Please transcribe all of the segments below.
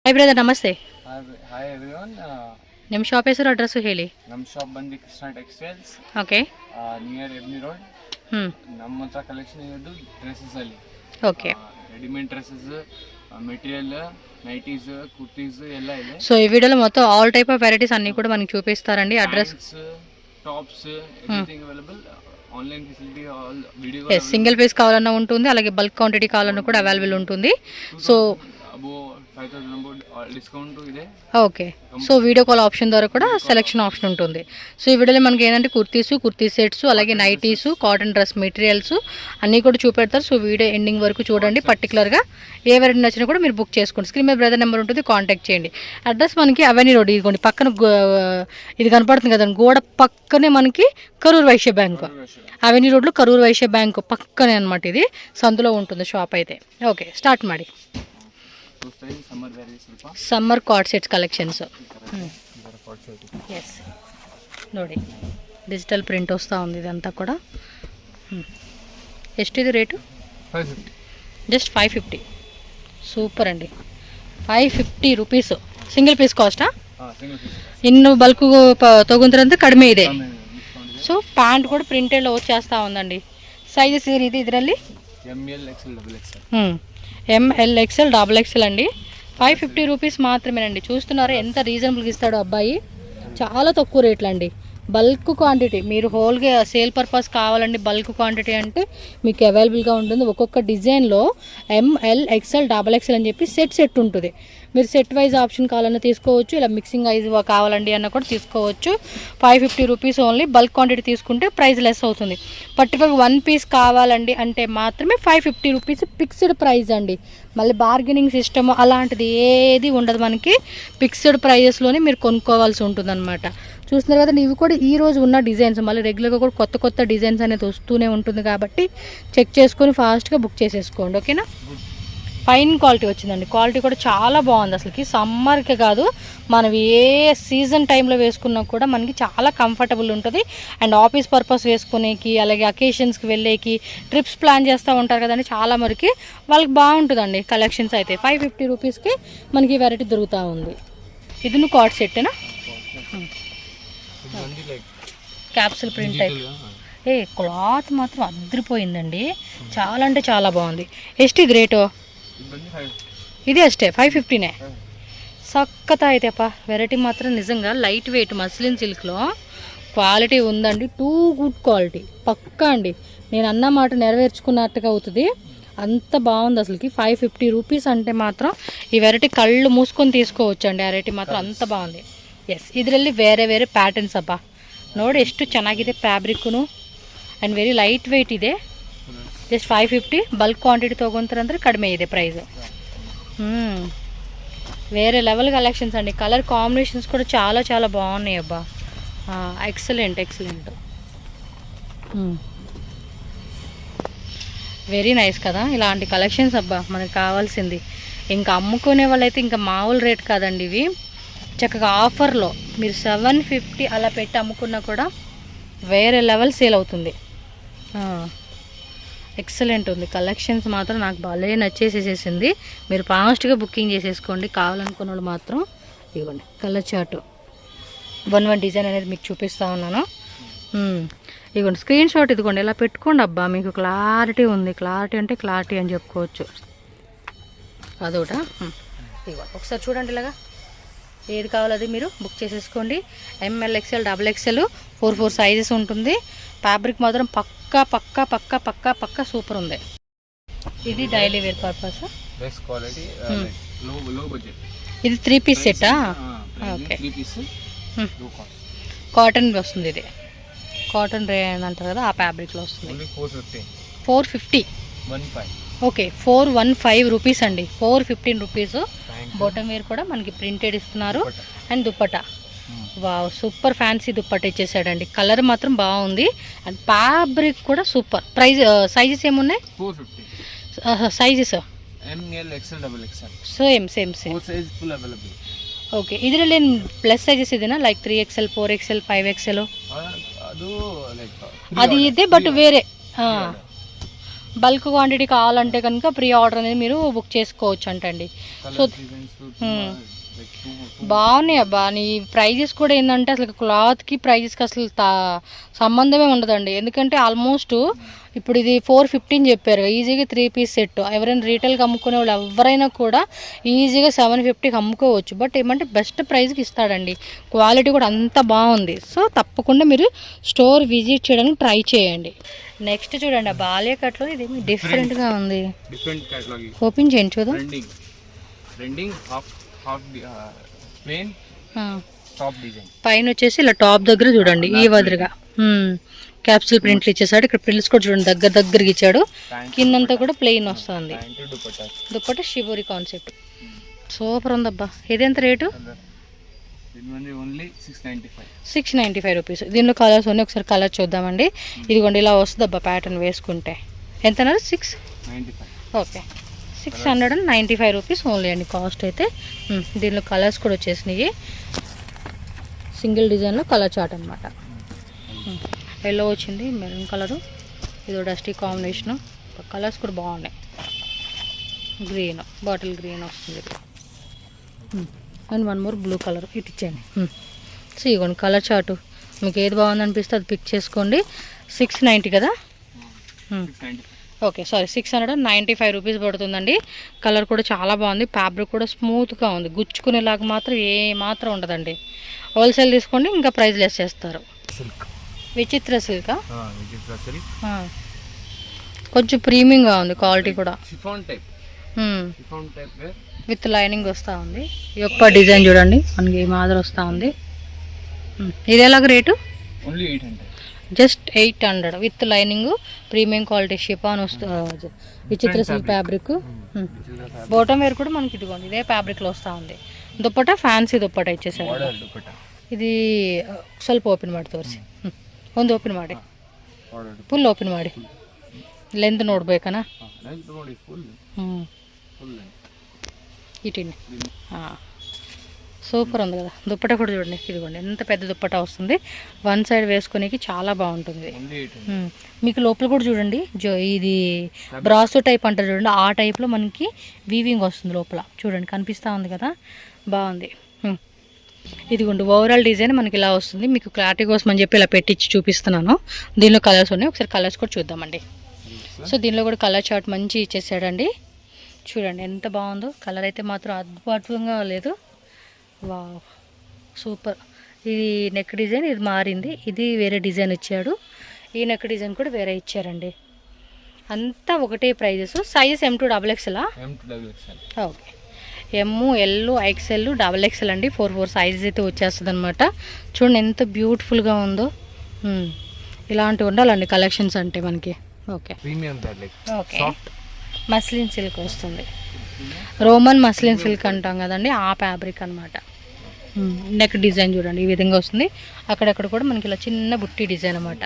Hi brother, ನಮಸ್ತೆ. Hi everyone. ನಿಮ್ಮ shop ಹೆಸರು ಅಡ್ರೆಸ್ಸು ಹೇಳಿ. ನಮ್ಮ ಶಾಪ್ ಬಂದು ಕೃಷ್ಣ ಟೆಕ್ಸ್ಟೈಲ್ಸ್, ಓಕೆ. ನಿಯರ್ ಎಬ್ನಿ ರೋಡ್. ನಮ್ಮ ಹತ್ರ ಕಲೆಕ್ಷನ್ ಇರೋದು ಡ್ರೆಸ್ಸಸ್ ಅಲ್ಲಿ. Okay. Readymade dresses, material, nighties, kurtis ಎಲ್ಲ ಇದೆ. సో ఈ వీడియోలో మొత్తం ఆల్ టైప్ ఆఫ్ వెరైటీస్ అన్ని కూడా మనకి చూపిస్తారండి. Address, tops, everything available. Online facility, all video. Single piece కావాలన్నా ఉంటుంది, అలాగే బల్క్ క్వాంటిటీ కావాలన్నా కూడా అవైలబుల్ ఉంటుంది. సో అబో 5000 అబౌట్ డిస్కౌంట్ ಇದೆ. Okay. So video call option ద్వారా కూడా సెలెక్షన్ ఆప్షన్ ఉంటుంది. సో ఈ వీడియోలో మనకి ఏంటంటే కుర్తీ సెట్స్, అలాగే నైటీస్, కాటన్ డ్రెస్ మెటీరియల్స్ అన్నీ కూడా చూపెడతారు. సో వీడియో ఎండింగ్ వరకు చూడండి. పర్టికులర్గా ఏ వెరైటీ నచ్చినా కూడా మీరు బుక్ చేసుకోండి. స్క్రీన్ మీద బ్రదర్ నెంబర్ ఉంటుంది, కాంటాక్ట్ చేయండి. అడ్రస్ మనకి అవెన్యూ రోడ్, ఇదిగోండి పక్కన ఇది కనపడుతుంది కదండి, గోడ పక్కనే మనకి కరూర్ వైశ్య బ్యాంక్. అవెన్యూ రోడ్లో కరూర్ వైశ్య బ్యాంక్ పక్కనే అనమాట. ఇది సందులో ఉంటుంది షాప్ అయితే. ఓకే, స్టార్ట్ ಮಾಡಿ. Summer card sets collections. Yes ನೋಡಿ, డిజిటల్ ప్రింట్ వస్తూ ఉంది ఇదంతా కూడా. ఎస్టిది రేటు? 550. జస్ట్ 550. సూపర్ అండి. 550 ರೂಪೀಸ್ ಸಿಂಗಲ್ ಪೀಸ್ ಕಾಸ್ಟಾ? ಇನ್ನು ಬಲ್ಕು ತಗೊಂಡ್ರಂತ ಕಡಿಮೆ ಇದೆ. ಸೊ ಪ್ಯಾಂಟ್ ಕೂಡ ಪ್ರಿಂಟೆಡ್ వచ్చేస్తూ ఉందండి. సైజెస్ ఇది ಇದರಲ್ಲಿ ఎంఎల్ ఎక్స్ఎల్ డబుల్ ఎక్స్ఎల్ అండి. 550 రూపీస్ మాత్రమేనండి. చూస్తున్నారా ఎంత రీజనబుల్గా ఇస్తాడో అబ్బాయి. చాలా తక్కువ రేట్లు అండి. బల్క్ క్వాంటిటీ, మీరు హోల్గా సేల్ పర్పస్ కావాలండి బల్క్ క్వాంటిటీ అంటే మీకు అవైలబుల్గా ఉంటుంది. ఒక్కొక్క డిజైన్లో ఎంఎల్ ఎక్స్ఎల్ డబుల్ ఎక్స్ఎల్ అని చెప్పి సెట్ ఉంటుంది. మీరు సెట్ వైజ్ ఆప్షన్ కావాలన్నా తీసుకోవచ్చు, ఇలా మిక్సింగ్ వైజ్ కావాలండి అన్న కూడా తీసుకోవచ్చు. 550 రూపీస్ ఓన్లీ. బల్క్ క్వాంటిటీ తీసుకుంటే ప్రైస్ లెస్ అవుతుంది. పర్టికులర్ 1 పీస్ కావాలండి అంటే మాత్రమే 550 రూపీస్ ఫిక్స్డ్ ప్రైస్ అండి. మళ్ళీ బార్గెనింగ్ సిస్టమ్ అలాంటిది ఏది ఉండదు. మనకి ఫిక్స్డ్ ప్రైజెస్లోనే మీరు కొనుక్కోవాల్సి ఉంటుంది అనమాట. చూస్తున్నారు కదా, ఇవి కూడా ఈ రోజు ఉన్న డిజైన్స్. మళ్ళీ రెగ్యులర్గా కూడా కొత్త డిజైన్స్ అనేది వస్తూనే ఉంటుంది కాబట్టి చెక్ చేసుకొని ఫాస్ట్గా బుక్ చేసేసుకోండి. ఓకేనా? ఫైన్ క్వాలిటీ వచ్చిందండి. క్వాలిటీ కూడా చాలా బాగుంది. అసలుకి సమ్మర్కి కాదు, మనం ఏ సీజన్ టైంలో వేసుకున్నా కూడా మనకి చాలా కంఫర్టబుల్ ఉంటుంది. అండ్ ఆఫీస్ పర్పస్ వేసుకునేకి, అలాగే అకేషన్స్కి వెళ్ళేకి, ట్రిప్స్ ప్లాన్ చేస్తూ ఉంటారు కదండి చాలా మరికి, వాళ్ళకి బాగుంటుందండి కలెక్షన్స్ అయితే. 550 రూపీస్కి మనకి వెరైటీ దొరుకుతూ ఉంది. ఇది నువ్వు కార్డ్ సెట్టేనా? Capsule print type. క్లాత్ మాత్రం అదిరిపోయిందండి. చాలా అంటే చాలా బాగుంది. ಎಷ್ಟು ఇది రేటు? ఇది అಷ್ಟೇ 550నే. సక్కత అయితే అప్ప వెరైటీ మాత్రం నిజంగా లైట్ వెయిట్ మస్లిన్ సిల్క్లో క్వాలిటీ ఉందండి. టూ గుడ్ క్వాలిటీ పక్కా అండి. నేను అన్న మాట నెరవేర్చుకున్నట్టుగా అవుతుంది. అంత బాగుంది అసలుకి. 550 రూపీస్ అంటే మాత్రం ఈ వెరైటీ కళ్ళు మూసుకొని తీసుకోవచ్చు అండి. ఆ వెరైటీ మాత్రం అంత బాగుంది. ಎಸ್, ಇದರಲ್ಲಿ ಬೇರೆ ಪ್ಯಾಟರ್ನ್ಸ್ ಅಪ್ಪ ನೋಡಿ ಎಷ್ಟು ಚೆನ್ನಾಗಿದೆ. ಫ್ಯಾಬ್ರಿಕ್ನು ಆ್ಯಂಡ್ ವೆರಿ ಲೈಟ್ ವೆಯ್ಟ್ ಇದೆ. ಜಸ್ಟ್ 550. ಬಲ್ಕ್ ಕ್ವಾಂಟಿಟಿ ತೊಗೊತಾರಂದ್ರೆ ಕಡಿಮೆ ಇದೆ ಪ್ರೈಸು. వేరే లెవెల్ కలెక్షన్స్ అండి. కలర్ కాంబినేషన్స్ కూడా చాలా చాలా బాగున్నాయి అబ్బా. ఎక్సలెంట్. వెరీ నైస్ కదా ఇలాంటి కలెక్షన్స్. అబ్బా మనకు కావాల్సింది. ఇంకా అమ్ముకునే వాళ్ళైతే ఇంకా మామూలు రేట్ కాదండి ఇవి. చక్కగా ఆఫర్లో మీరు 750 అలా పెట్టి అమ్ముకున్నా కూడా వేరే లెవెల్ సేల్ అవుతుంది. ఎక్సలెంట్ ఉంది. కలెక్షన్స్ మాత్రం నాకు భలే నచ్చేసేసింది. మీరు ఫాస్ట్గా బుకింగ్ చేసేసుకోండి. కావాలనుకున్న వాళ్ళు మాత్రం ఇవ్వండి. కలర్ చార్టు 1 డిజైన్ అనేది మీకు చూపిస్తూ ఉన్నాను. ఇదిగోండి స్క్రీన్ షాట్ ఇదిగోండి ఇలా పెట్టుకోండి. అబ్బా మీకు క్లారిటీ ఉంది. క్లారిటీ అంటే క్లారిటీ అని చెప్పుకోవచ్చు. అదొకట ఇదిగోండి ఒకసారి చూడండి. ఇలాగా ఏది కావాలో అది మీరు బుక్ చేసేసుకోండి. ML XL double XL 4 sizes ఉంటుంది. ఫ్యాబ్రిక్ మాత్రం పక్కా సూపర్ ఉంది. ఇది డైలీ వేర్ పర్పస్. ఇది 3 పీస్ సెట్టా? ఓకే. కాటన్ వస్తుంది. ఇది కాటన్ రే అంటారు కదా, ఆ ఫ్యాబ్రిక్లో వస్తుంది. 450. ఓకే, 415 రూపీస్ అండి. 415 రూపీస్. బాటమ్ వేర్ కూడా మనకి ప్రింటెడ్ ఇస్తున్నారు. And dupatta, wow super fancy dupatta ఇచ్చేసాడండి. కలర్ మాత్రం బాగుంది. అండ్ ఫ్యాబ్రిక్ కూడా సూపర్. ప్రైస్ సైజెస్ ఏమున్నాయి? 450 sizes. M L XL double XL same 4 size full available. Okay, ಇದರಲ್ಲಿ ಪ್ಲಸ್ ಸೈಜಸ್ ಇದೆನಾ? ಲೈಕ್ 3XL 4XL 5XL ಅದು ಲೈಕ್ ಅದು ಇದೆ ಬಟ್ ಬೇರೆ. బల్క్ క్వాంటిటీ కావాలంటే కనుక ప్రీ ఆర్డర్ అనేది మీరు బుక్ చేసుకోవచ్చు అంటండి. సో బాగున్నాయి అబ్బా. నీ ప్రైజెస్ కూడా ఏంటంటే అసలు క్లాత్కి ప్రైజెస్కి అసలు సంబంధమే ఉండదండి. ఎందుకంటే ఆల్మోస్ట్ ఇప్పుడు ఇది 415 చెప్పారు, ఈజీగా 3 పీస్ సెట్. ఎవరైనా రీటైల్కి అమ్ముకునే వాళ్ళు ఎవరైనా కూడా ఈజీగా 750కి అమ్ముకోవచ్చు. బట్ ఏమంటే బెస్ట్ ప్రైస్కి ఇస్తాడండి, క్వాలిటీ కూడా అంత బాగుంది. సో తప్పకుండా మీరు స్టోర్ విజిట్ చేయడానికి ట్రై చేయండి. నెక్స్ట్ చూడండి ఆ బాలియా కట్లో ఇది డిఫరెంట్గా ఉంది. ఓపెన్ చేయండి చూద్దాం. పైన వచ్చేసి ఇలా టాప్ దగ్గర చూడండి ఈ వదిలిగా క్యాప్సూల్ ప్రింట్లు ఇచ్చేసాడు. ఇక్కడ ప్రింట్స్ కూడా చూడండి దగ్గరకి ఇచ్చాడు. కిందంతా కూడా ప్లెయిన్ వస్తుంది. దుప్పట షిబోరి కాన్సెప్ట్ సూపర్ ఉందబ్బా. ఇదెంత రేటు? 695 రూపీస్. దీనిలో కలర్స్ ఉన్నాయి, ఒకసారి కలర్ చూద్దామండి. ఇదిగోండి ఇలా వస్తుంది అబ్బా ప్యాటర్న్ వేసుకుంటే. ఎంత అన్నారు? 695. ఓకే, 695 రూపీస్ ఓన్లీ అండి కాస్ట్ అయితే. దీనిలో కలర్స్ కూడా వచ్చేసినాయి. సింగిల్ డిజైన్లో కలర్ చార్ట్ అనమాట. ఎల్లో వచ్చింది, మెరూన్ కలరు, ఇదో డస్టీ కాంబినేషను. కలర్స్ కూడా బాగున్నాయి. గ్రీన్, బాటిల్ గ్రీన్ వస్తుంది. And one more blue colour ఇటు ఇచ్చేయండి. సో ఇవ్వండి కలర్ చార్టు, మీకు ఏది బాగుంది అనిపిస్తే అది పిక్ చేసుకోండి. 690 కదా? ఓకే సారీ, 695 రూపీస్ పడుతుందండి. కలర్ కూడా చాలా బాగుంది, ఫ్యాబ్రిక్ కూడా స్మూత్గా ఉంది, గుచ్చుకునేలాగా మాత్రం ఏ మాత్రం ఉండదండి. హోల్సేల్ తీసుకోండి, ఇంకా ప్రైస్ లెస్ చేస్తారు. విచిత్ర సిల్క్ కొంచెం ప్రీమియంగా ఉంది, క్వాలిటీ కూడా విత్ లైనింగ్ వస్తూ ఉంది. ఈ యొక్క డిజైన్ చూడండి మనకి మాదిరి వస్తూ ఉంది. ఇది ఎలాగ rate? Just 800 with lining, premium quality chiffon వస్తుంది. విచిత్ర సిల్క్ ఫ్యాబ్రిక్. బాటమ్ వేర్ కూడా మనకి ఇదిగోండి ఇదే ఫ్యాబ్రిక్లో వస్తూ ఉంది. దుప్పట ఫ్యాన్సీ దుప్పట ఇచ్చేసాడు. ఇది ಸ್ವಲ್ಪ ಓಪನ್ ಮಾಡಿ ತೋರಿಸಿ. ಒಂದು ಓಪನ್ ಮಾಡಿ, ಫುಲ್ ಓಪನ್ ಮಾಡಿ. ಲೆಂತ್ ನೋಡ್ಬೇಕನಾ? ఇటండి సూపర్ ఉంది కదా. దుప్పట కూడా చూడండి, ఇదిగోండి ఎంత పెద్ద దుప్పట వస్తుంది. వన్ సైడ్ వేసుకునేకి చాలా బాగుంటుంది. మీకు లోపల కూడా చూడండి, ఇది బ్రాసో టైప్ అంటారు చూడండి, ఆ టైప్లో మనకి వీవింగ్ వస్తుంది లోపల. చూడండి కనిపిస్తూ ఉంది కదా, బాగుంది. ఇదిగోండి ఓవరాల్ డిజైన్ మనకి ఇలా వస్తుంది. మీకు క్లారిటీ కోసం అని చెప్పి ఇలా పెట్టించి చూపిస్తున్నాను. దీనిలో కలర్స్ ఉన్నాయి, ఒకసారి కలర్స్ కూడా చూద్దామండి. సో దీనిలో కూడా కలర్ చార్ట్ మంచి ఇచ్చేసాడండి. చూడండి ఎంత బాగుందో. కలర్ అయితే మాత్రం అద్భుతంగా లేదు. Wow super. ఇది నెక్ డిజైన్ ఇది మారింది, ఇది వేరే డిజైన్ ఇచ్చాడు. ఈ నెక్ డిజైన్ కూడా వేరే ఇచ్చారండి. అంతా ఒకటే prices. Sizes M2 XXL. Okay, ML XL XXL అండి. 4 సైజెస్ అయితే వచ్చేస్తుంది అనమాట. చూడండి ఎంత బ్యూటిఫుల్గా ఉందో. ఇలాంటివి ఉండాలండి కలెక్షన్స్ అంటే మనకి. ఓకే ఓకే, మస్లిన్ సిల్క్ వస్తుంది. రోమన్ మస్లిన్ సిల్క్ అంటాం కదండి, ఆ ఫ్యాబ్రిక్ అనమాట. నెక్ డిజైన్ చూడండి ఈ విధంగా వస్తుంది. అక్కడక్కడ కూడా మనకి ఇలా చిన్న బుట్టి డిజైన్ అనమాట.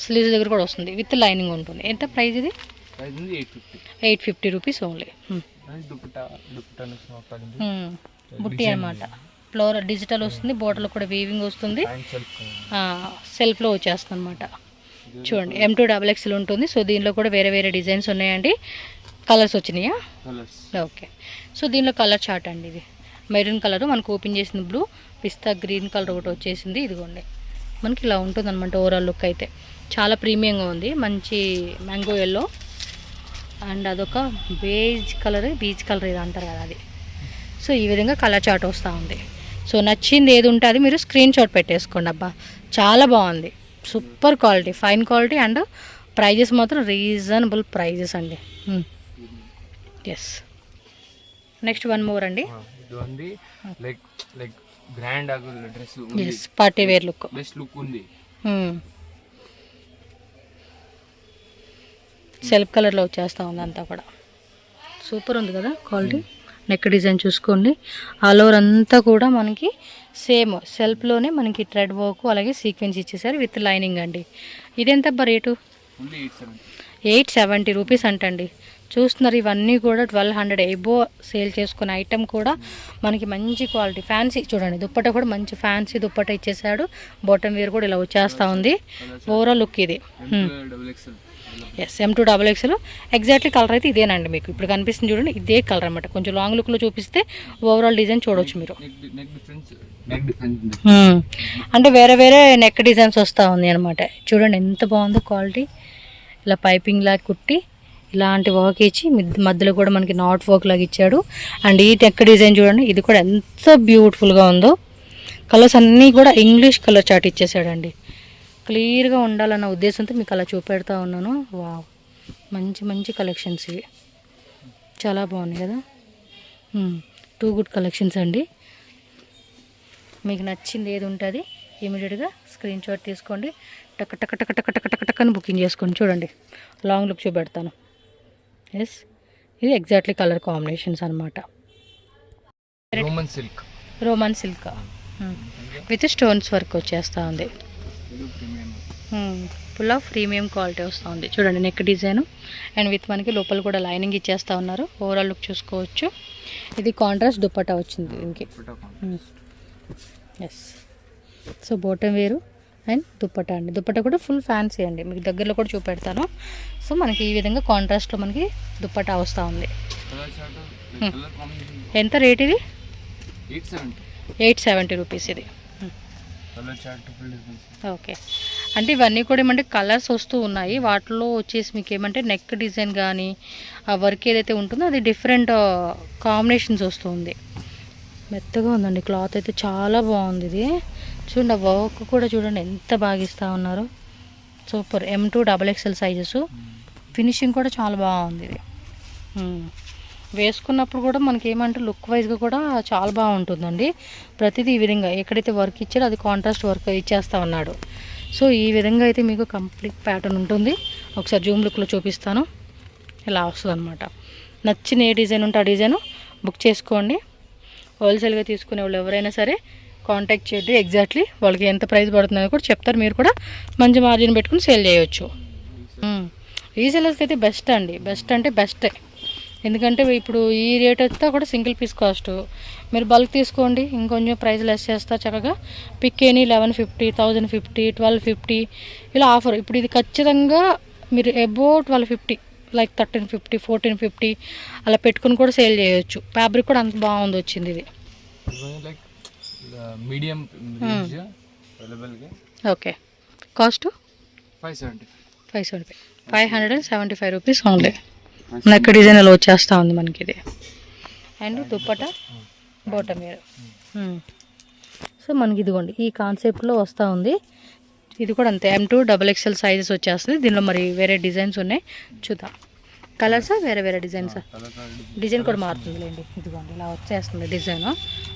స్లీవ్స్ దగ్గర కూడా వస్తుంది, విత్ లైనింగ్ ఉంటుంది. ఎంత ప్రైస్ ఇది? 850 రూపీస్ ఓన్లీ. బుట్టి అనమాట. ఫ్లోర్ డిజిటల్ వస్తుంది, బోర్డర్లో కూడా వీవింగ్ వస్తుంది, సెల్ఫ్లో వచ్చేస్తుంది అనమాట. చూడండి M2 XXL ఉంటుంది. సో దీనిలో కూడా వేరే వేరే డిజైన్స్ ఉన్నాయండి. కలర్స్ వచ్చినాయా? ఓకే, సో దీనిలో కలర్ చార్ట్ అండి. ఇది మెరూన్ కలర్ మనకు ఓపెన్ చేసింది, బ్లూ, పిస్తా గ్రీన్ కలర్ ఒకటి వచ్చేసింది. ఇదిగోండి మనకి ఇలా ఉంటుంది అనమాట. ఓవరాల్ లుక్ అయితే చాలా ప్రీమియంగా ఉంది. మంచి మ్యాంగో ఎల్లో అండ్ అదొక బీచ్ కలర్ ఇది అంటారు కదా, అది. సో ఈ విధంగా కలర్ చార్ట్ వస్తూ ఉంది. సో నచ్చింది ఏది ఉంటే అది మీరు స్క్రీన్ షాట్ పెట్టేసుకోండి. అబ్బా చాలా బాగుంది, super quality, fine quality and prices మాత్రం రీజనబుల్ ప్రైజెస్ అండి. ఎస్, నెక్స్ట్ వన్ మోర్ అండి. పార్టీ వేర్ లుక్ ఉంది. సెల్ఫ్ కలర్లో వచ్చేస్తూ ఉంది అంతా కూడా. సూపర్ ఉంది కదా క్వాలిటీ. నెక్ డిజైన్ చూసుకోండి, ఆల్ ఓవర్ అంతా కూడా మనకి సేమ్ సెల్ఫ్లోనే మనకి థ్రెడ్ వర్క్ అలాగే సీక్వెన్స్ ఇచ్చేసారు విత్ లైనింగ్ అండి. ఇదెంత రేటు? 870 రూపీస్ అంటండి. చూస్తున్నారు ఇవన్నీ కూడా 1200 ఎబో సేల్ చేసుకున్న ఐటమ్ కూడా మనకి మంచి క్వాలిటీ ఫ్యాన్సీ. చూడండి దుప్పట కూడా మంచి ఫ్యాన్సీ దుప్పట ఇచ్చేసాడు. బాటమ్ వేర్ కూడా ఇలా వచ్చేస్తూ ఉంది. ఓవరాల్ లుక్ ఇది. ఎస్ M2XXL ఎగ్జాక్ట్లీ కలర్ అయితే ఇదేనండి మీకు ఇప్పుడు కనిపిస్తుంది చూడండి, ఇదే కలర్ అనమాట. కొంచెం లాంగ్ లుక్లో చూపిస్తే ఓవరాల్ డిజైన్ చూడవచ్చు మీరు. అంటే వేరే వేరే నెక్ డిజైన్స్ వస్తూ ఉంది అనమాట. చూడండి ఎంత బాగుందో క్వాలిటీ. ఇలా పైపింగ్ లాగా కుట్టి ఇలాంటి వర్క్ ఇచ్చి మధ్యలో కూడా మనకి నాట్ వర్క్ లాగా ఇచ్చాడు. అండ్ ఈ నెక్ డిజైన్ చూడండి, ఇది కూడా ఎంత బ్యూటిఫుల్గా ఉందో. కలర్స్ అన్నీ కూడా ఇంగ్లీష్ కలర్ చార్ట్ ఇచ్చేసాడండి. క్లియర్గా ఉండాలన్న ఉద్దేశంతో మీకు అలా చూపెడతా ఉన్నాను. వావ్, మంచి మంచి కలెక్షన్స్ ఇవి, చాలా బాగున్నాయి కదా. టూ గుడ్ కలెక్షన్స్ అండి. మీకు నచ్చింది ఏది ఉంటుంది ఇమీడియట్గా స్క్రీన్ షాట్ తీసుకోండి, టక్ టక్ టక్ టక్ టక్ టక్ టక్ అని బుకింగ్ చేసుకోండి. చూడండి లాంగ్ లుక్ చూపెడతాను. ఎస్, ఇది ఎగ్జాక్ట్లీ కలర్ కాంబినేషన్స్ అనమాట. Roman silk with stones work వచ్చేస్తూ ఉంది. ఫుల్ ఆఫ్ ప్రీమియం క్వాలిటీ వస్తూ ఉంది. చూడండి నెక్ డిజైన్ అండ్ విత్ మనకి లోపల కూడా లైనింగ్ ఇచ్చేస్తూ ఉన్నారు. ఓవరాల్ లుక్ చూసుకోవచ్చు. ఇది కాంట్రాస్ట్ దుప్పట్టా వచ్చింది దీనికి. ఎస్, సో బాటమ్ వేరు అండ్ దుప్పట్టా అండి. దుప్పట్టా కూడా ఫుల్ ఫ్యాన్సీ అండి, మీకు దగ్గరలో కూడా చూపెడతాను. సో మనకి ఈ విధంగా కాంట్రాస్ట్లో మనకి దుప్పట్టా వస్తూ ఉంది. ఎంత రేట్ ఇది? 870 రూపీస్ ఇది. ఓకే, అంటే ఇవన్నీ కూడా ఏమంటే కలర్స్ వస్తూ ఉన్నాయి. వాటిలో వచ్చేసి మీకు ఏమంటే నెక్ డిజైన్ కానీ ఆ వర్క్ ఏదైతే ఉంటుందో అది డిఫరెంట్ కాంబినేషన్స్ వస్తుంది. మెత్తగా ఉందండి క్లాత్ అయితే, చాలా బాగుంది ఇది. చూడండి ఆ వర్క్ కూడా చూడండి ఎంత బాగా ఇస్తూ ఉన్నారు. సూపర్. M2XXL sizes. ఫినిషింగ్ కూడా చాలా బాగుంది ఇది. వేసుకున్నప్పుడు కూడా మనకి ఏమంటే లుక్ వైజ్గా కూడా చాలా బాగుంటుందండి. ప్రతిదీ ఈ విధంగా ఎక్కడైతే వర్క్ ఇచ్చాడో అది కాంట్రాస్ట్ వర్క్ ఇచ్చేస్తా ఉన్నాడు. సో ఈ విధంగా అయితే మీకు కంప్లీట్ ప్యాటర్న్ ఉంటుంది. ఒకసారి జూమ్ లుక్లో చూపిస్తాను. ఇలా వస్తుంది అనమాట. నచ్చిన ఏ డిజైన్ ఉంటే ఆ డిజైన్ బుక్ చేసుకోండి. హోల్సేల్గా తీసుకునే వాళ్ళు ఎవరైనా సరే కాంటాక్ట్ చేయండి. ఎగ్జాక్ట్లీ వాళ్ళకి ఎంత ప్రైస్ పడుతుందో కూడా చెప్తారు. మీరు కూడా మంచి మార్జిన్ పెట్టుకుని సేల్ చేయవచ్చు. రీసేలర్స్కి అయితే బెస్ట్ అండి, బెస్ట్ అంటే బెస్టే. ఎందుకంటే ఇప్పుడు ఈ రేట్ అయితే కూడా సింగిల్ పీస్ కాస్ట్. మీరు బల్క్ తీసుకోండి, ఇంకొంచెం ప్రైస్ లెస్ చేస్తా చక్కగా. పిక్ ఎనీ 1150, 1050, 1250 ఇలా ఆఫర్. ఇప్పుడు ఇది ఖచ్చితంగా మీరు అబౌవ్ 1250 లైక్ 1350, 1450 అలా పెట్టుకుని కూడా సేల్ చేయొచ్చు. ఫ్యాబ్రిక్ కూడా అంత బాగుంది వచ్చింది ఇది. Medium okay, cost 575 rupees only. Neck design అలా వచ్చేస్తూ ఉంది మనకి ఇది. And dupatta bottom wear. So మనకి ఇదిగోండి ఈ కాన్సెప్ట్లో వస్తూ ఉంది. ఇది కూడా అంతే M2XXL సైజెస్ వచ్చేస్తుంది. దీనిలో మరి వేరే డిజైన్స్ ఉన్నాయి, చూద్దాం. కలర్సా వేరే వేరే డిజైన్సా? డిజైన్ కూడా మారుతుందిలేండి. ఇదిగోండి ఇలా వచ్చేస్తుంది డిజైన్.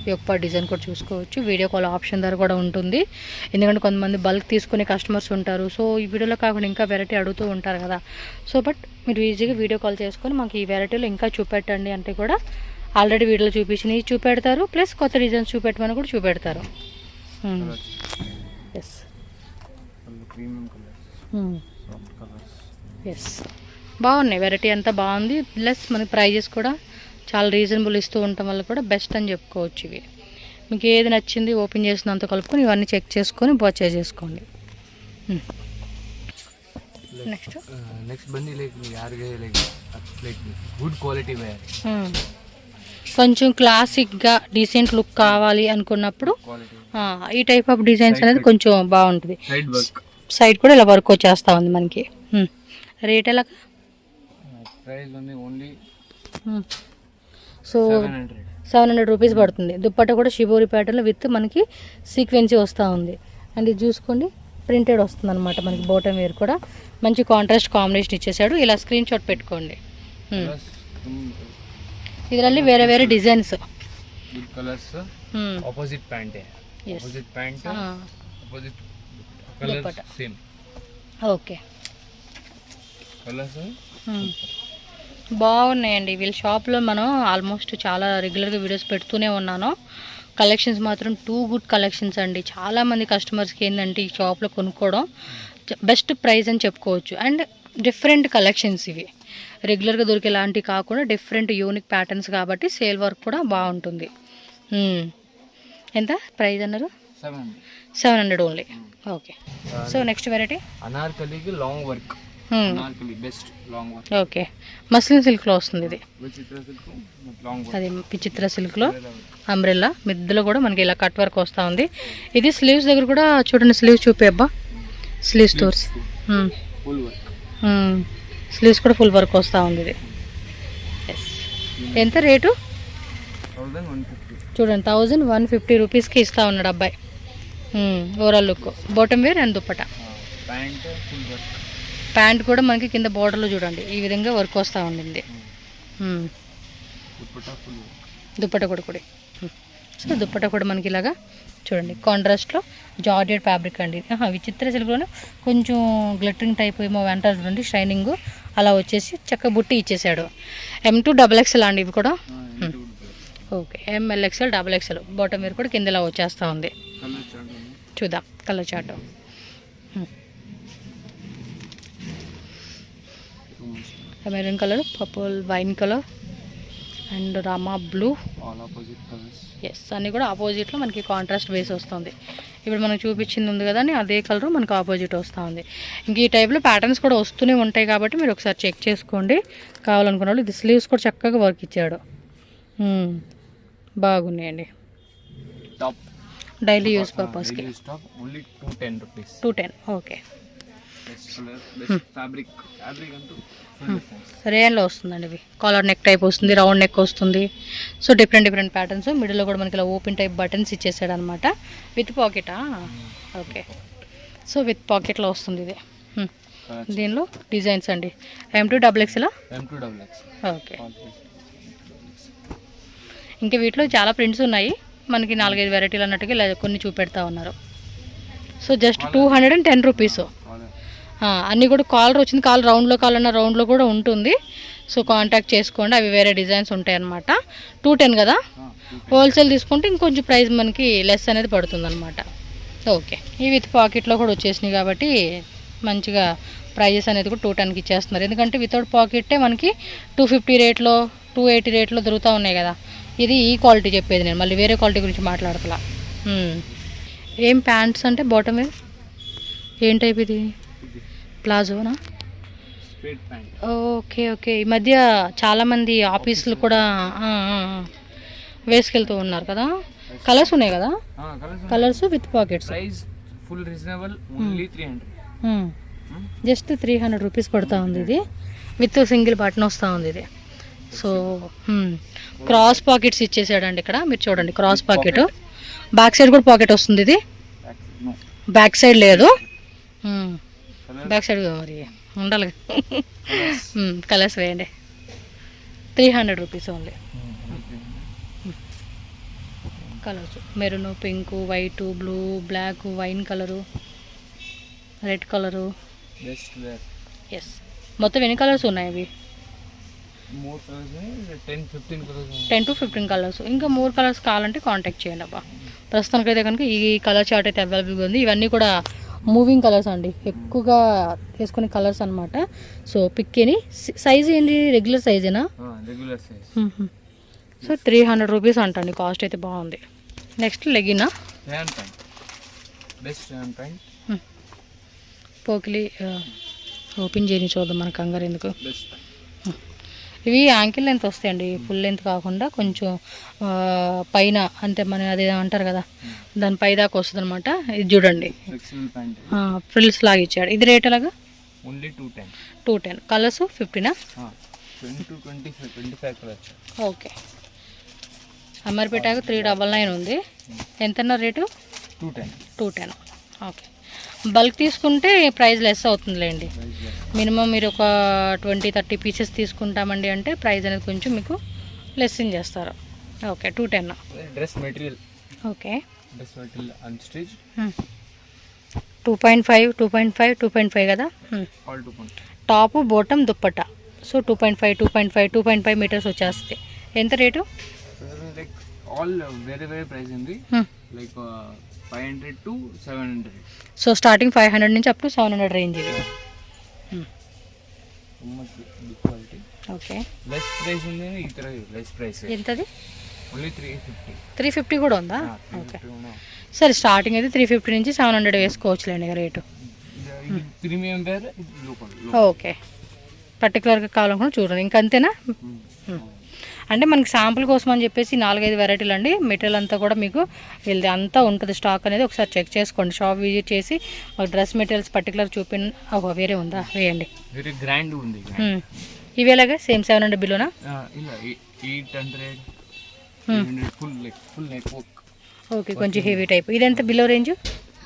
ఈ ఒక్క డిజైన్ కూడా చూసుకోవచ్చు. వీడియో కాల్ ఆప్షన్ ధర కూడా ఉంటుంది. ఎందుకంటే కొంతమంది బల్క్ తీసుకునే కస్టమర్స్ ఉంటారు. సో ఈ వీడియోలో కాకుండా ఇంకా వెరైటీ అడుగుతూ ఉంటారు కదా. సో బట్ మీరు ఈజీగా వీడియో కాల్ చేసుకొని మాకు ఈ వెరైటీలో ఇంకా చూపెట్టండి అంటే కూడా ఆల్రెడీ వీడియోలో చూపించినవి చూపెడతారు. ప్లస్ కొత్త డిజైన్స్ చూపెట్టమని కూడా చూపెడతారు. ఎస్ ఎస్, బాగున్నాయి. వెరైటీ అంతా బాగుంది. ప్లస్ మనకి ప్రైజెస్ కూడా చాలా రీజనబుల్ ఇస్తూ ఉండటం వల్ల కూడా బెస్ట్ అని చెప్పుకోవచ్చు. ఇవి మీకు ఏది నచ్చింది ఓపెన్ చేసినంత కలుపుకొని ఇవన్నీ చెక్ చేసుకొని పర్చేజ్ చేసుకోండి. నెక్స్ట్ బండి గుడ్ క్వాలిటీ కొంచెం క్లాసిక్గా డీసెంట్ లుక్ కావాలి అనుకున్నప్పుడు ఈ టైప్ ఆఫ్ డిజైన్స్ అనేది కొంచెం బాగుంటుంది. సైడ్ కూడా ఇలా వర్క్ వచ్చేస్తూ ఉంది మనకి. రేట్ ఎలా? సో 700 రూపీస్ పడుతుంది. దుప్పట్టా కూడా షిబోరి ప్యాటర్న్లో విత్ మనకి సీక్వెన్సీ వస్తూ ఉంది. అండ్ ఇది చూసుకోండి ప్రింటెడ్ వస్తుంది అనమాట మనకి. బాటమ్ వేర్ కూడా మంచి కాంట్రాస్ట్ కాంబినేషన్ ఇచ్చేసాడు. ఇలా స్క్రీన్ షాట్ పెట్టుకోండి. ಇದರಲ್ಲಿ వేరే వేరే designs, colours, opposite pant, opposite colour same. Okay, colours బాగున్నాయండి. వీళ్ళ షాప్లో మనం ఆల్మోస్ట్ చాలా రెగ్యులర్గా వీడియోస్ పెడుతూనే ఉన్నాను. కలెక్షన్స్ మాత్రం టూ గుడ్ కలెక్షన్స్ అండి. చాలామంది కస్టమర్స్కి ఏంటంటే ఈ షాప్లో కొనుక్కోవడం బెస్ట్ ప్రైస్ అని చెప్పుకోవచ్చు. అండ్ డిఫరెంట్ కలెక్షన్స్ ఇవి, రెగ్యులర్గా దొరికేలాంటివి కాకుండా డిఫరెంట్ యూనిక్ ప్యాటర్న్స్ కాబట్టి సేల్ వర్క్ కూడా బాగుంటుంది. ఎంత ప్రైస్ అన్నారు? 700 only. Okay, so next variety అనార్కలికి long work. Anarkali best long work. Okay, muslin సిల్క్లో వస్తుంది ఇది. విచిత్ర సిల్క్ లాంగ్ వర్క్. అది విచిత్ర సిల్క్లో అంబ్రెల్లా మిద్దెలో కూడా మనకి ఇలా కట్ వర్క్ వస్తూ ఉంది. ఇది స్లీవ్స్ దగ్గర కూడా చూడండి, స్లీవ్స్ చూపే అబ్బా, స్లీవ్స్ తోర్స్ ఫుల్ వర్క్. స్లీవ్స్ కూడా ఫుల్ వర్క్ వస్తూ ఉంది ఇది. ఎస్, ఎంత రేటు 1150. చూడండి, 1150 రూపీస్కి ఇస్తూ ఉన్నాడు అబ్బాయి. Overall look, bottom wear and dupatta. Pant full work. Pant కూడా మనకి కింద బార్డర్లో చూడండి ఈ విధంగా వర్క్ వస్తూ ఉండింది. Dupatta full work. దుప్పట కూడా కూడా సో దుప్పట కూడా మనకి ఇలాగా చూడండి కాంట్రాస్ట్లో జార్జెట్ ఫ్యాబ్రిక్ అండి. విచిత్ర సిల్క్లోనే కొంచెం గ్లిటరింగ్ టైప్ ఏమో అంటారు చూడండి, షైనింగ్ అలా వచ్చేసి చక్క బుట్టి ఇచ్చేసాడు. M2 XXL అండి ఇవి కూడా. Okay, MLXL XXL bottom wear కూడా కింద ఇలా వచ్చేస్తూ ఉంది. కలర్ చార్ట్ ఉంది. చూద్దాం colour chart. Maroon colour, purple, wine colour and Rama blue. All opposite colours. Yes, అన్నీ కూడా ఆపోజిట్లో మనకి కాంట్రాస్ట్ బేస్ వస్తుంది. ఇప్పుడు మనకు చూపించింది ఉంది కదా అని అదే కలర్ మనకు ఆపోజిట్ వస్తూ ఉంది. ఇంక ఈ టైప్లో ప్యాటర్న్స్ కూడా వస్తూనే ఉంటాయి కాబట్టి మీరు ఒకసారి చెక్ చేసుకోండి కావాలనుకున్న వాళ్ళు. ఇది స్లీవ్స్ కూడా చక్కగా వర్క్ ఇచ్చాడు. బాగున్నాయండి, టాప్ డైలీ యూస్ పర్పస్కి. Top only 210 rupees. 210. Okay, best colour, best fabric. Fabric అంటూ ఫుల్ డిఫరెన్స్. రేయన్లో వస్తుందండి ఇవి. కాలర్ నెక్ టైప్ వస్తుంది, రౌండ్ నెక్ వస్తుంది. So different patterns. మిడిల్లో కూడా మనకి ఇలా ఓపెన్ టైప్ బటన్స్ ఇచ్చేసాడు అనమాట. విత్ పాకెటా? ఓకే, సో విత్ పాకెట్లో వస్తుంది ఇది. దీనిలో డిజైన్స్ అండి. M2 XXL. M2 XXL. Okay, ఇంకా వీటిలో చాలా ప్రింట్స్ ఉన్నాయి మనకి, 4-5 వెరైటీలు అన్నట్టుగా ఇలా కొన్ని చూపెడతా ఉన్నారు. So just 210 rupees. అన్నీ కూడా కాలర్ వచ్చింది. కాలర్ రౌండ్లో కావాలన్నా రౌండ్లో కూడా ఉంటుంది. సో కాంటాక్ట్ చేసుకోండి, అవి వేరే డిజైన్స్ ఉంటాయి అన్నమాట. 210 కదా, హోల్సేల్ తీసుకుంటే ఇంకొంచెం ప్రైస్ మనకి లెస్ అనేది పడుతుంది అనమాట. ఓకే, ఈ విత్ పాకెట్లో కూడా వచ్చేసినాయి కాబట్టి మంచిగా ప్రైజెస్ అనేది కూడా 210కి ఇచ్చేస్తున్నారు. ఎందుకంటే వితౌట్ పాకెట్టే మనకి 250 రేట్లో 280 రేట్లో దొరుకుతూ ఉన్నాయి కదా. ఇది ఈ క్వాలిటీ చెప్పేది నేను, మళ్ళీ వేరే క్వాలిటీ గురించి మాట్లాడతలా. ఏం ప్యాంట్స్ అంటే బాటమ్ వేర్ ఏం టైప్ ఇది? ప్లాజోనా? Straight pant. ఓకే ఓకే, ఈ మధ్య చాలామంది ఆఫీసులు కూడా వేసుకెళ్తూ ఉన్నారు కదా. కలర్స్ ఉన్నాయి కదా, colours with pockets. Price full reasonable, only 300. Just 300 rupees పడుతూ ఉంది ఇది. విత్ సింగిల్ బటన్ వస్తూ ఉంది ఇది. సో క్రాస్ పాకెట్స్ ఇచ్చేసాడండి ఇక్కడ, మీరు చూడండి క్రాస్ పాకెట్. బ్యాక్ సైడ్ కూడా పాకెట్ వస్తుంది. ఇది బ్యాక్ సైడ్ లేదు, బ్యాక్ సైడ్ మరి ఉండాలి. కలర్స్ వేయండి. 300 rupees only. Colours maroon, pink, white, blue, black, wine colour, red colour. Yes, మొత్తం ఎన్ని కలర్స్ ఉన్నాయి అవి? 10 to 15 కలర్స్. ఇంకా 3 కలర్స్ కావాలంటే కాంటాక్ట్ చేయండి అబ్బా. ప్రస్తుతానికైతే కనుక ఈ కలర్ చార్ట్ అయితే అవైలబుల్గా ఉంది. ఇవన్నీ కూడా మూవింగ్ కలర్స్ అండి, ఎక్కువగా వేసుకునే కలర్స్ అనమాట. సో పిక్కిని సైజ్ ఏంటి? రెగ్యులర్ సైజేనా? Regular size. సో 300 రూపీస్ అంటండి, కాస్ట్ అయితే బాగుంది. నెక్స్ట్ లెగినా పోకిలి ఓపెన్ చేయని చూద్దాం, మనకు కంగారు ఎందుకు. ఇవి యాంకిల్ లెంత్ వస్తాయండి, ఫుల్ లెంత్ కాకుండా కొంచెం పైన అంటే మన అది అంటారు కదా దాని పై దాకా వస్తుంది అనమాట. ఇది చూడండి ఫ్రిల్స్ లాగా ఇచ్చాడు. ఇది రేట్ ఎలాగా? 210. కలర్స్ 15. ఓకే, ఎంఆర్పీ ట్యాగ్ 399 ఉంది. ఎంతన్నా రేటు? 210. ఓకే, బల్క్ తీసుకుంటే ప్రైస్ లెస్ అవుతుందిలేండి. మినిమం మీరు ఒక 20-30 పీసెస్ తీసుకుంటామండి అంటే ప్రైస్ అనేది కొంచెం మీకు లెస్సింగ్ చేస్తారు. Okay, 210. Dress material. Okay, dress material unstitch 2.5 కదా. Top bottom dupatta. So 2.5 metres వచ్చేస్తుంది. ఎంత రేటు? లైక్ ఆల్ వేరే వేరే ప్రైస్ ఉంది, లైక్ 500 to 700. సో స్టార్టింగ్ 500 నుంచి అప్ టు 700 రేంజ్ ఇది. ఓకే, లెస్ ప్రైస్ ఉంది, ఇతర లెస్ ప్రైస్. ఎంతది? ఓన్లీ 350. 350 కూడా ఉందా? ఓకే, సరే స్టార్టింగ్ అయితే 350 నుంచి 700 వేసుకోవచ్చులేండి రేటు. ఇది ప్రీమియం వేర్, ఇది లోకల్. ఓకే, పర్టికులర్గా కావాలనుకున్నా చూడండి. ఇంకా అంతేనా? అంటే మనకి శాంపుల్ కోసం అని చెప్పేసి 4-5 వెరైటీలు అండి. మెటీరియల్ అంతా కూడా మీకు వీళ్ళది అంతా ఉంటుంది స్టాక్ అనేది. ఒకసారి చెక్ చేసుకోండి, షాప్ విజిట్ చేసి మాకు డ్రెస్ మెటీరియల్స్ పర్టికులర్ వేరే ఉందా వేయండి. వెరీ గ్రాండ్ ఉంది. ఇవి ఎలాగా సేమ్ 700 బిలోనా? ఇలా 800 ఫుల్ నెక్ వర్క్. ఓకే, కొంచెం హెవీ టైప్. ఇది ఎంత బిలో రేంజ్?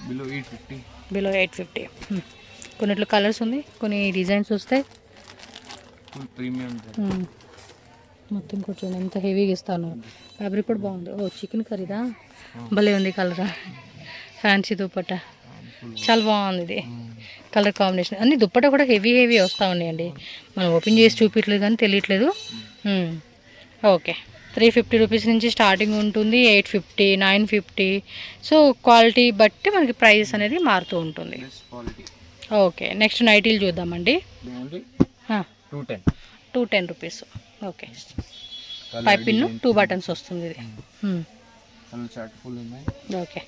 బిలో 850. బిలో 850. కొన్నిట్లో కలర్స్ ఉంది, కొన్ని డిజైన్స్ వస్తాయి. ఫుల్ ప్రీమియం మొత్తం కూర్చొని ఎంత హెవీగా ఇస్తాను. ఫ్యాబ్రిక్ కూడా బాగుంది. ఓ చికెన్ కర్రీదా, భలే ఉంది కలర్. ఫ్యాన్సీ దుప్పట్టా చాలా బాగుంది. ఇది కలర్ కాంబినేషన్ అన్ని దుప్పట్టా కూడా హెవీ వస్తూ ఉన్నాయండి. మనం ఓపెన్ చేసి చూపించలేదు కానీ తెలియట్లేదు. ఓకే, 350 రూపీస్ నుంచి స్టార్టింగ్ ఉంటుంది. 850, 950. సో క్వాలిటీ బట్టి మనకి ప్రైస్ అనేది మారుతూ ఉంటుంది. ఓకే, నెక్స్ట్ నైటీలు చూద్దామండి. 210 రూపీస్. ఓకే, 5 పిన్ 2 బటన్స్ వస్తుంది ఇది. ఓకే,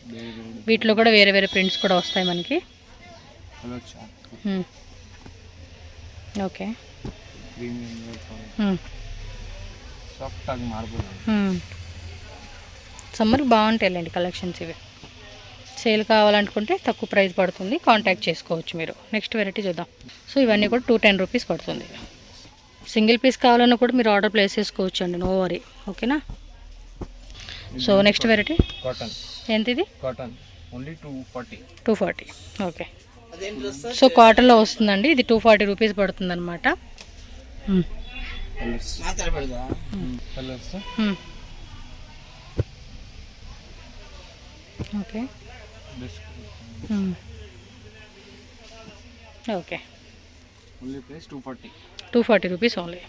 వీటిలో కూడా వేరే వేరే ప్రింట్స్ కూడా వస్తాయి మనకి. ఓకే, సమ్మర్కి బాగుంటాయిలేండి కలెక్షన్స్ ఇవి. సేల్ కావాలనుకుంటే తక్కువ ప్రైస్ పడుతుంది, కాంటాక్ట్ చేసుకోవచ్చు మీరు. నెక్స్ట్ వెరైటీ చూద్దాం. సో ఇవన్నీ కూడా 210 రూపీస్ పడుతుంది. సింగిల్ పీస్ కావాలన్నా కూడా మీరు ఆర్డర్ ప్లేస్ చేసుకోవచ్చు అండి, నో వరీ. ఓకేనా? So next variety cotton. ఎంత ఇది? Cotton only 240. 240. ఓకే, సో కాటన్లో వస్తుందండి. ఇది 240 రూపీస్ పడుతుంది అనమాట. Okay okay, only price 240. 240 rupees only.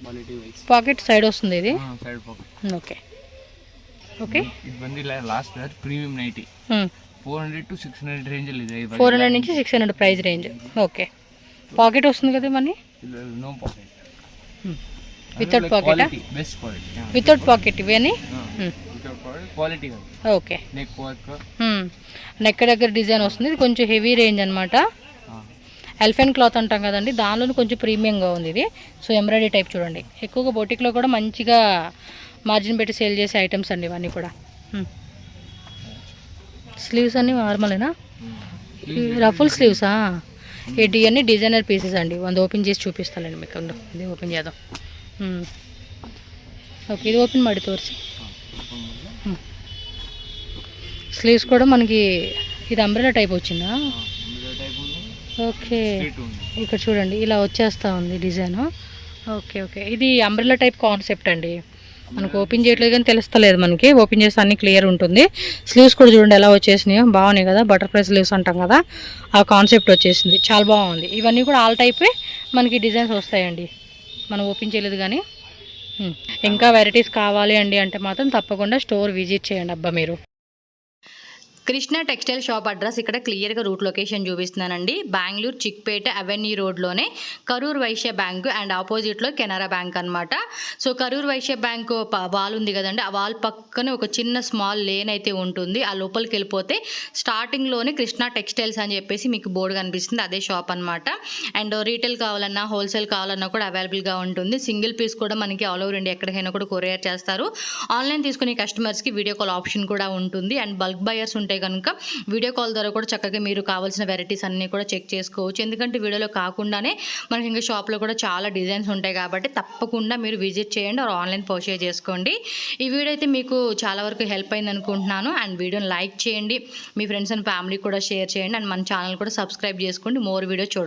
Quality wise pocket side వస్తుంది ఇది. Side pocket. ఓకే ఓకే, ఇది ಬಂದಿ last price premium nighty 400 to 600 range ಇದೆ. 400 నుంచి 600 ప్రైస్ రేంజ్. ఓకే, పాకెట్ వస్తుంది కదా మనీ? No pocket. Without pocket. Best quality without pocket ఇవన్నీ. Without pocket quality. Okay, neck work, neck దగ్గర డిజైన్ వస్తుంది. ఇది కొంచెం హెవీ రేంజ్ అనమాట. ఎలిఫెంట్ క్లాత్ అంటాం కదండి, దానిలోనే కొంచెం ప్రీమియంగా ఉంది ఇది. సో ఎంబ్రాయిడరీ టైప్ చూడండి. ఎక్కువగా బొటిక్లో కూడా మంచిగా మార్జిన్ పెట్టి సేల్ చేసే ఐటమ్స్ అండి ఇవన్నీ కూడా. స్లీవ్స్ అన్నీ నార్మలేనా? రఫుల్ స్లీవ్సా? ఇవన్నీ డిజైనర్ పీసెస్ అండి. ఓపెన్ చేసి చూపిస్తానండి మీకు. ఇది ఓపెన్ చేద్దాం. ఓకే, ఇది ఓపెన్ ಮಾಡಿ తోర్చి. స్లీవ్స్ కూడా మనకి ఇది అంబ్రెలా టైప్ వచ్చిందా? ఓకే, ఇక్కడ చూడండి ఇలా వచ్చేస్తూ ఉంది డిజైన్. ఓకే ఓకే, ఇది అంబ్రెలా టైప్ కాన్సెప్ట్ అండి. మనకు ఓపెన్ చేయట్లేదు కానీ తెలుస్తలేదు మనకి. ఓపెన్ చేస్తే అన్నీ క్లియర్ ఉంటుంది. స్లీవ్స్ కూడా చూడండి ఎలా వచ్చేసినాయో, బాగున్నాయి కదా. బటర్ఫ్లై స్లీవ్స్ అంటాం కదా, ఆ కాన్సెప్ట్ వచ్చేసింది. చాలా బాగుంది. ఇవన్నీ కూడా ఆల్ టైపే మనకి డిజైన్స్ వస్తాయండి. మనం ఓపెన్ చేయలేదు కానీ. ఇంకా వెరైటీస్ కావాలి అండి అంటే మాత్రం తప్పకుండా స్టోర్ విజిట్ చేయండి అబ్బా మీరు. కృష్ణ టెక్స్టైల్ షాప్ అడ్రస్ ఇక్కడ క్లియర్గా రూట్ లొకేషన్ చూపిస్తున్నానండి. బెంగళూరు చిక్పేట అవెన్యూ రోడ్లోనే కరూర్ వైశ్య బ్యాంకు అండ్ ఆపోజిట్లో కెనరా బ్యాంక్ అనమాట. So Karur Vysya bank wall ఉంది కదండి, ఆ వాల్ పక్కనే ఒక చిన్న స్మాల్ లేన్ అయితే ఉంటుంది. ఆ లోపలికి వెళ్ళిపోతే స్టార్టింగ్లోనే కృష్ణ టెక్స్టైల్స్ అని చెప్పేసి మీకు బోర్డు కనిపిస్తుంది, అదే షాప్ అనమాట. అండ్ రీటైల్ కావాలన్నా హోల్సేల్ కావాలన్నా కూడా అవైలబుల్గా ఉంటుంది. సింగిల్ పీస్ కూడా మనకి ఆల్ ఓవర్ ఇండియా ఎక్కడికైనా కూడా కొరియర్ చేస్తారు. ఆన్లైన్ తీసుకునే కస్టమర్స్కి వీడియో కాల్ ఆప్షన్ కూడా ఉంటుంది. అండ్ బల్క్ బయర్స్ ఉంటే కనుక వీడియో కాల్ ద్వారా కూడా చక్కగా మీరు కావాల్సిన వెరైటీస్ అన్నీ కూడా చెక్ చేసుకోవచ్చు. ఎందుకంటే వీడియోలో కాకుండానే మనకి ఇంకా షాప్లో కూడా చాలా డిజైన్స్ ఉంటాయి కాబట్టి తప్పకుండా మీరు విజిట్ చేయండి, ఆన్లైన్ పర్చేజ్ చేసుకోండి. ఈ వీడియో అయితే మీకు చాలా వరకు హెల్ప్ అయింది అనుకుంటున్నాను. అండ్ వీడియోని లైక్ చేయండి, మీ ఫ్రెండ్స్ అండ్ ఫ్యామిలీ కూడా షేర్ చేయండి. అండ్ మన ఛానల్ కూడా సబ్స్క్రైబ్ చేసుకోండి, మోర్ వీడియో చూడండి.